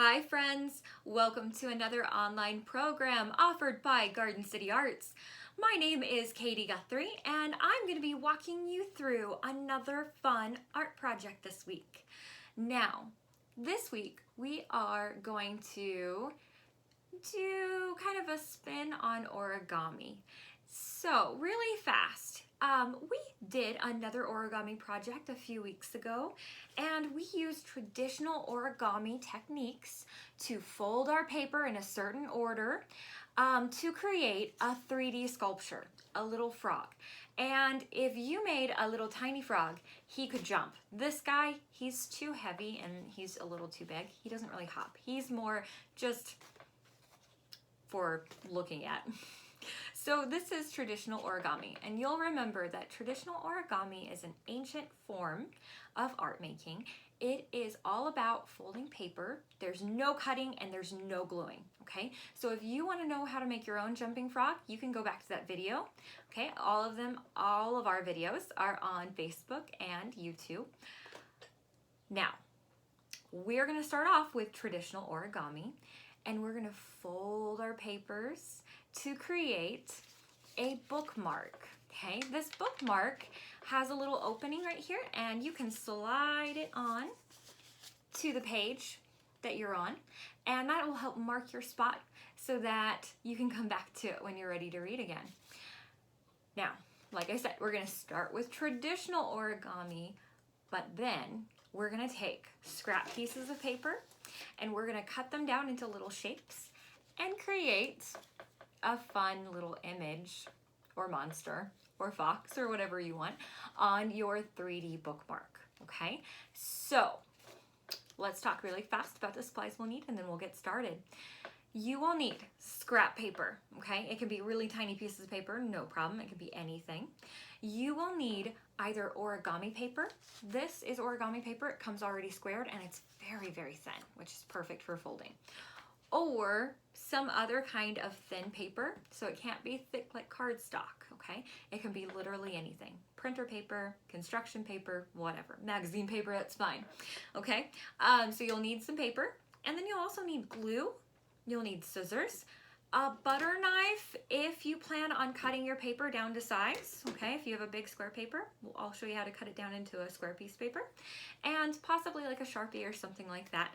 Hi friends, welcome to another online program offered by Garden City Arts. My name is Katie Guthrie and I'm going to be walking you through another fun art project this week. Now, this week we are going to do kind of a spin on origami. So really fast, we did another origami project a few weeks ago, and we used traditional origami techniques to fold our paper in a certain order to create a 3D sculpture, a little frog. And if you made a little tiny frog, he could jump. This guy, he's too heavy and he's a little too big. He doesn't really hop. He's more just for looking at. So this is traditional origami, and you'll remember that traditional origami is an ancient form of art making. It is all about folding paper. There's no cutting and there's no gluing, okay? So if you want to know how to make your own jumping frog, you can go back to that video, okay? All of our videos are on Facebook and YouTube. Now, we're going to start off with traditional origami, and we're going to fold our papers to create a bookmark. Okay, this bookmark has a little opening right here, and you can slide it on to the page that you're on, and that will help mark your spot so that you can come back to it when you're ready to read again. Now, like I said, we're going to start with traditional origami, but then we're going to take scrap pieces of paper and we're going to cut them down into little shapes and create a fun little image or monster or fox or whatever you want on your 3D bookmark, okay? So let's talk really fast about the supplies we'll need and then we'll get started. You will need scrap paper, okay? It can be really tiny pieces of paper, no problem. It can be anything. You will need either origami paper. This is origami paper. It comes already squared and it's very, very thin, which is perfect for folding. Or some other kind of thin paper, so it can't be thick like cardstock, okay? It can be literally anything. Printer paper, construction paper, whatever. Magazine paper, that's fine, okay? So you'll need some paper, and then you'll also need glue. You'll need scissors, a butter knife if you plan on cutting your paper down to size, okay? If you have a big square paper, I'll show you how to cut it down into a square piece of paper, and possibly like a Sharpie or something like that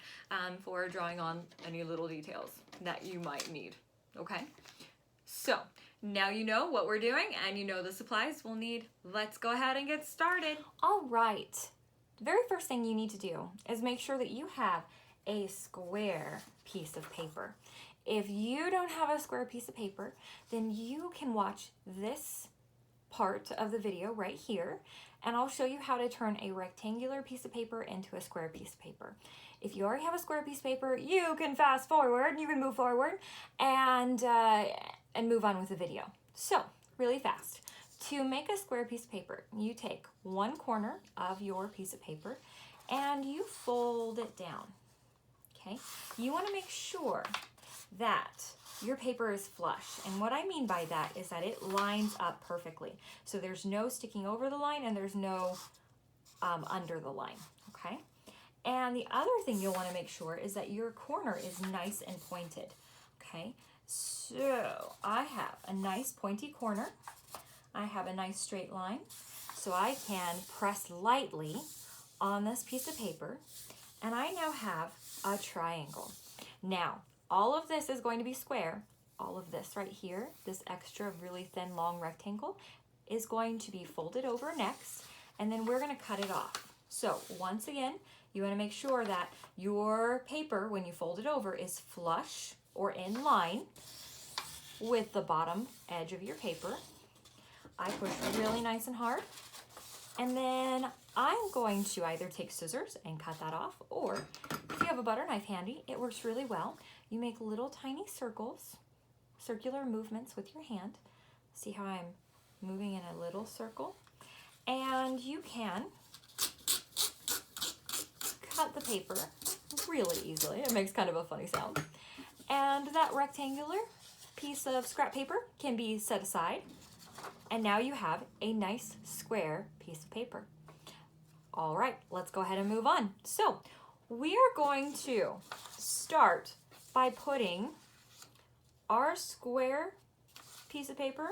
for drawing on any little details that you might need, okay? So now you know what we're doing and you know the supplies we'll need. Let's go ahead and get started. All right, the very first thing you need to do is make sure that you have a square piece of paper. If you don't have a square piece of paper, then you can watch this part of the video right here, and I'll show you how to turn a rectangular piece of paper into a square piece of paper. If you already have a square piece of paper, you can fast forward and you can move forward and move on with the video. So, really fast. To make a square piece of paper, you take one corner of your piece of paper and you fold it down. Okay? You want to make sure that your paper is flush, and what I mean by that is that it lines up perfectly. So there's no sticking over the line and there's no under the line, okay? And the other thing you'll want to make sure is that your corner is nice and pointed, okay? So I have a nice pointy corner. I have a nice straight line. So I can press lightly on this piece of paper, and I now have a triangle. Now, all of this is going to be square. All of this right here, this extra really thin long rectangle, is going to be folded over next, and then we're going to cut it off. So once again, you want to make sure that your paper, when you fold it over, is flush or in line with the bottom edge of your paper. I push really nice and hard, and then I'm going to either take scissors and cut that off, or if you have a butter knife handy, it works really well. You make little tiny circles, circular movements with your hand. See how I'm moving in a little circle? And you can cut the paper really easily. It makes kind of a funny sound. And that rectangular piece of scrap paper can be set aside. And now you have a nice square piece of paper. All right, let's go ahead and move on. So we are going to start by putting our square piece of paper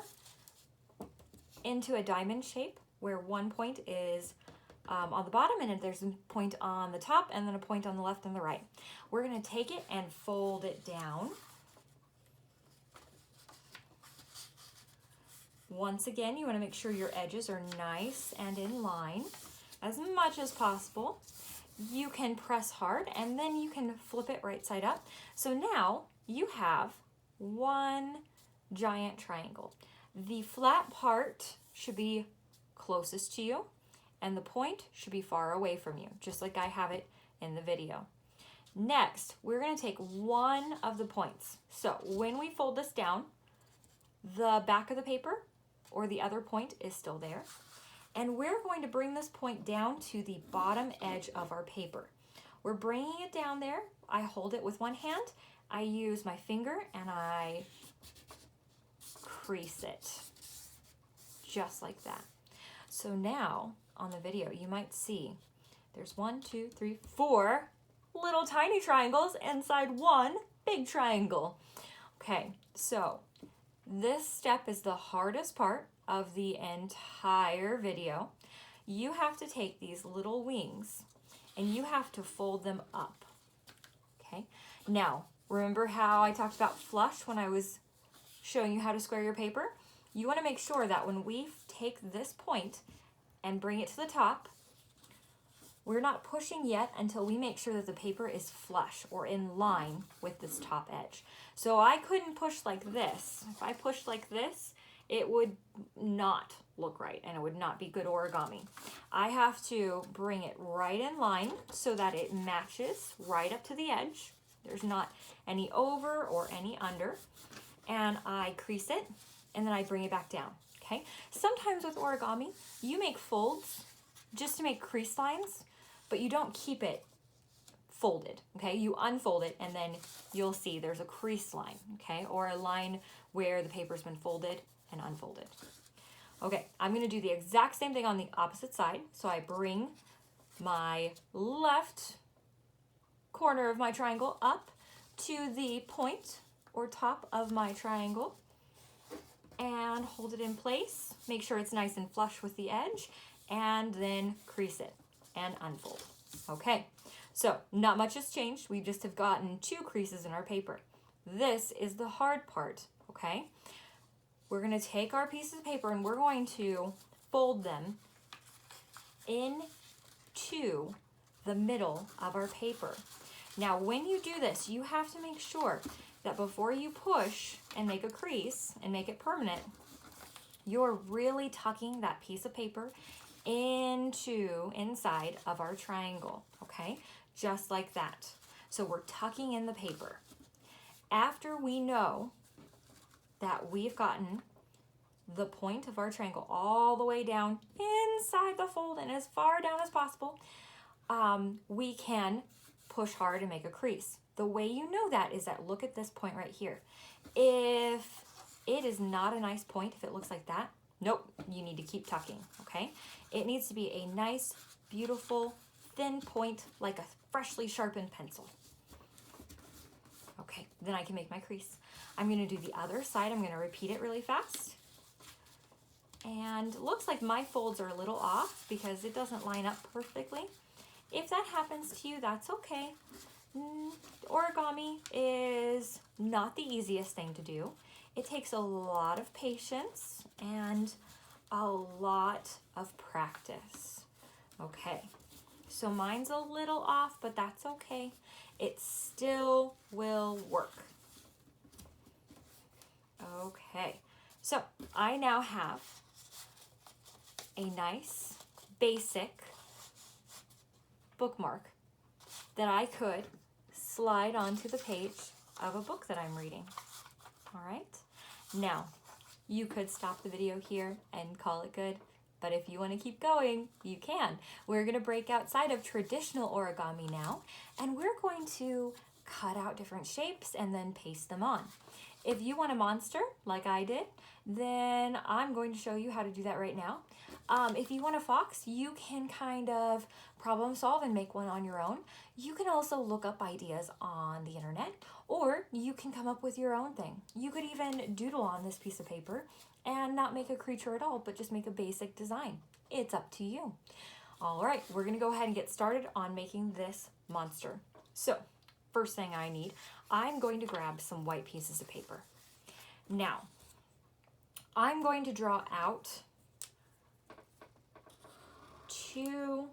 into a diamond shape where one point is on the bottom and there's a point on the top and then a point on the left and the right. We're going to take it and fold it down. Once again, you want to make sure your edges are nice and in line as much as possible. You can press hard and then you can flip it right side up. So now you have one giant triangle. The flat part should be closest to you and the point should be far away from you, just like I have it in the video. Next, we're going to take one of the points. So when we fold this down, the back of the paper or the other point is still there. And we're going to bring this point down to the bottom edge of our paper. We're bringing it down there. I hold it with one hand. I use my finger and I crease it just like that. So now on the video, you might see there's 1, 2, 3, 4 little tiny triangles inside one big triangle. Okay, so this step is the hardest part of the entire video. You have to take these little wings and you have to fold them up. Okay, now remember how I talked about flush when I was showing you how to square your paper? You want to make sure that when we take this point and bring it to the top, we're not pushing yet until we make sure that the paper is flush or in line with this top edge. So I couldn't push like this. If I pushed like this, it would not look right and it would not be good origami. I have to bring it right in line so that it matches right up to the edge. There's not any over or any under. And I crease it and then I bring it back down, okay? Sometimes with origami, you make folds just to make crease lines, but you don't keep it folded, okay? You unfold it and then you'll see there's a crease line, okay? Or a line where the paper's been folded and unfolded. Okay, I'm gonna do the exact same thing on the opposite side. So I bring my left corner of my triangle up to the point or top of my triangle and hold it in place. Make sure it's nice and flush with the edge and then crease it and unfold. Okay, so not much has changed. We just have gotten 2 creases in our paper. This is the hard part, okay? We're going to take our pieces of paper and we're going to fold them into the middle of our paper. Now, when you do this, you have to make sure that before you push and make a crease and make it permanent, you're really tucking that piece of paper inside of our triangle, okay? Just like that. So we're tucking in the paper. After we know that we've gotten the point of our triangle all the way down inside the fold and as far down as possible, we can push hard and make a crease. The way you know that is that look at this point right here. If it is not a nice point, if it looks like that, nope, you need to keep tucking, okay? It needs to be a nice, beautiful, thin point like a freshly sharpened pencil. Okay, then I can make my crease. I'm gonna do the other side. I'm gonna repeat it really fast. And looks like my folds are a little off because it doesn't line up perfectly. If that happens to you, that's okay. Origami is not the easiest thing to do. It takes a lot of patience and a lot of practice. Okay, so mine's a little off, but that's okay. It still will work. Okay, so I now have a nice basic bookmark that I could slide onto the page of a book that I'm reading. All right, now you could stop the video here and call it good, but if you want to keep going, you can. We're going to break outside of traditional origami now, and we're going to cut out different shapes and then paste them on. If you want a monster like I did, then I'm going to show you how to do that right now. If you want a fox, you can kind of problem solve and make one on your own. You can also look up ideas on the internet, or you can come up with your own thing. You could even doodle on this piece of paper and not make a creature at all, but just make a basic design. It's up to you. All right, we're gonna go ahead and get started on making this monster. So, first thing I need, I'm going to grab some white pieces of paper. Now, I'm going to draw out 2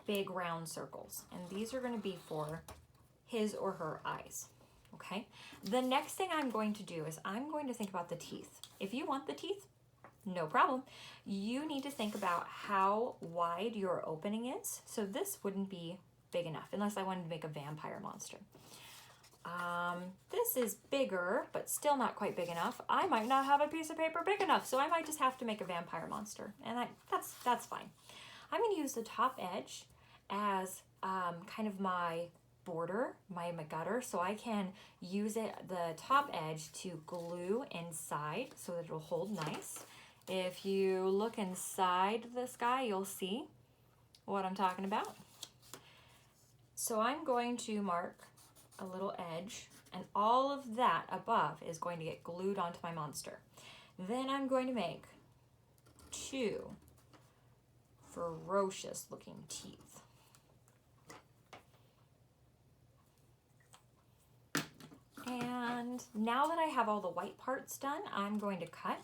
big round circles, and these are going to be for his or her eyes. Okay, the next thing I'm going to do is I'm going to think about the teeth. If you want the teeth, no problem. You need to think about how wide your opening is. So this wouldn't be big enough unless I wanted to make a vampire monster. This is bigger, but still not quite big enough. I might not have a piece of paper big enough, so I might just have to make a vampire monster, and that's fine. I'm going to use the top edge as kind of my border, my gutter, so I can use the top edge to glue inside so that it'll hold nice. If you look inside this guy, you'll see what I'm talking about. So I'm going to mark a little edge, and all of that above is going to get glued onto my monster. Then I'm going to make 2 ferocious looking teeth. And now that I have all the white parts done, I'm going to cut.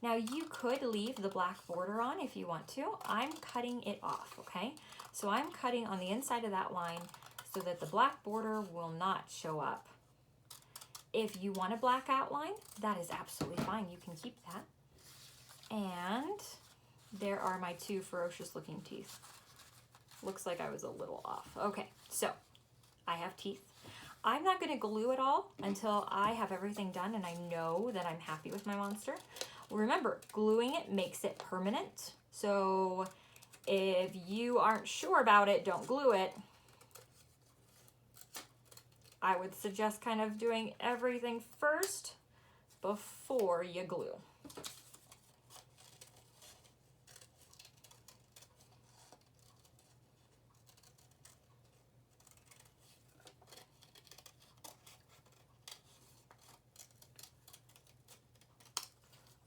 Now you could leave the black border on if you want to. I'm cutting it off, okay? So I'm cutting on the inside of that line so that the black border will not show up. If you want a black outline, that is absolutely fine. You can keep that. And there are my 2 ferocious looking teeth. Looks like I was a little off. Okay, so I have teeth. I'm not going to glue it all until I have everything done and I know that I'm happy with my monster. Remember, gluing it makes it permanent. So if you aren't sure about it, don't glue it. I would suggest kind of doing everything first before you glue.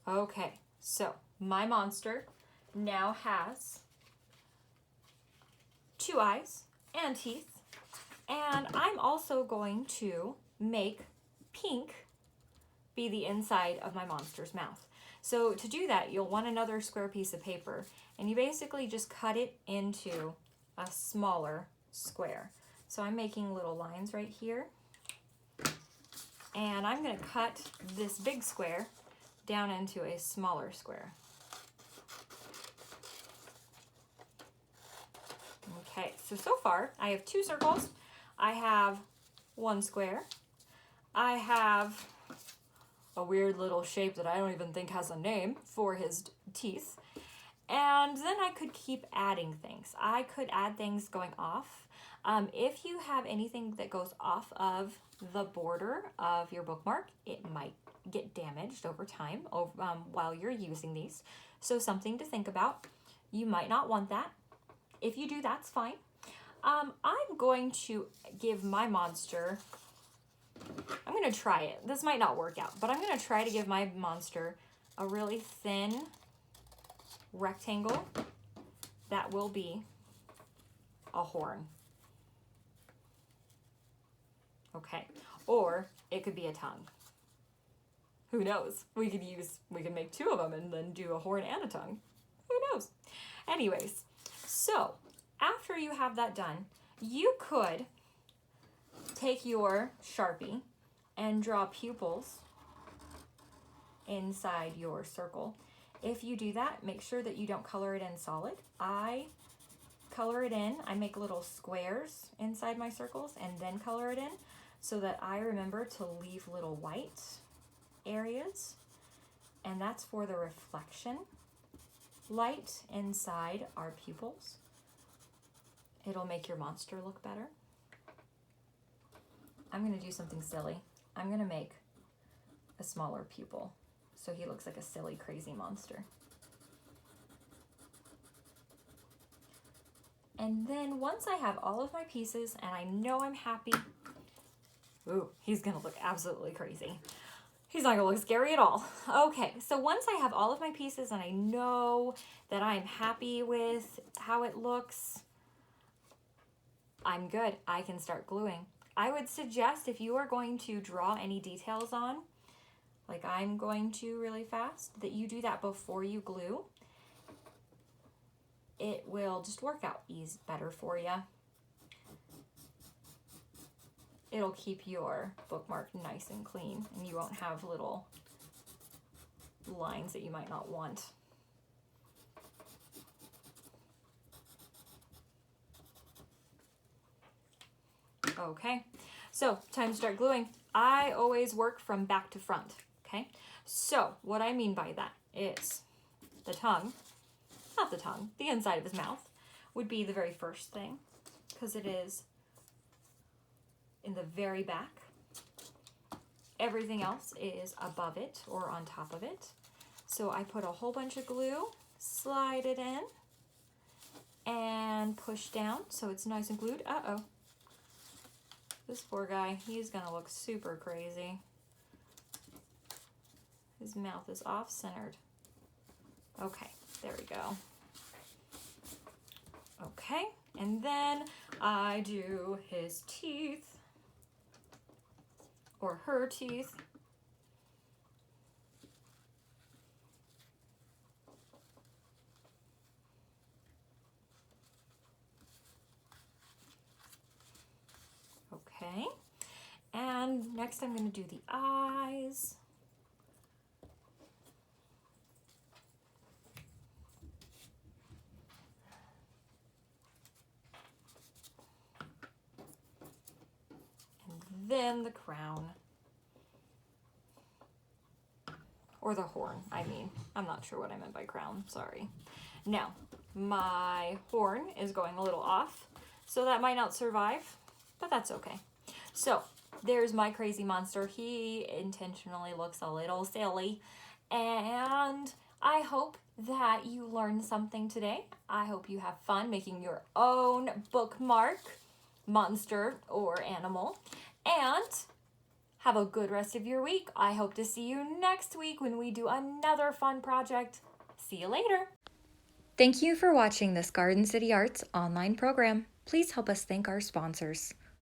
Okay, so my monster now has 2 eyes and teeth. And I'm also going to make pink be the inside of my monster's mouth. So to do that, you'll want another square piece of paper, and you basically just cut it into a smaller square. So I'm making little lines right here. And I'm going to cut this big square down into a smaller square. Okay, so far I have 2 circles. I have 1 square. I have a weird little shape that I don't even think has a name for his teeth. And then I could keep adding things. I could add things going off. If you have anything that goes off of the border of your bookmark, it might get damaged over time while you're using these. So something to think about. You might not want that. If you do, that's fine. I'm going to give my monster, I'm going to try it. This might not work out, but I'm going to try to give my monster a really thin rectangle that will be a horn. Okay, or it could be a tongue. Who knows? We could make 2 of them and then do a horn and a tongue. Who knows? Anyways, so after you have that done, you could take your Sharpie and draw pupils inside your circle. If you do that, make sure that you don't color it in solid. I color it in. I make little squares inside my circles and then color it in so that I remember to leave little white areas, and that's for the reflection light inside our pupils. It'll make your monster look better. I'm going to do something silly. I'm going to make a smaller pupil so he looks like a silly, crazy monster. And then once I have all of my pieces and I know I'm happy, ooh, he's gonna look absolutely crazy. He's not gonna look scary at all. Okay, so once I have all of my pieces and I know that I'm happy with how it looks, I'm good. I can start gluing. I would suggest if you are going to draw any details on, like I'm going to really fast, that you do that before you glue. It will just work out better for you. It'll keep your bookmark nice and clean, and you won't have little lines that you might not want. Okay, so time to start gluing. I always work from back to front, okay? So what I mean by that is the tongue, not the tongue, the inside of his mouth would be the very first thing, because it is in the very back. Everything else is above it or on top of it. So I put a whole bunch of glue, slide it in, and push down so it's nice and glued. Uh-oh. This poor guy, he's gonna look super crazy. His mouth is off-centered. Okay, there we go. Okay, and then I do his teeth, or her teeth. Okay, and next I'm going to do the eyes. And then the crown. Or the horn, I mean. I'm not sure what I meant by crown, sorry. Now, my horn is going a little off, so that might not survive, but that's okay. So, there's my crazy monster. He intentionally looks a little silly, and I hope that you learned something today. I hope you have fun making your own bookmark, monster, or animal, and have a good rest of your week. I hope to see you next week when we do another fun project. See you later. Thank you for watching this Garden City Arts online program. Please help us thank our sponsors.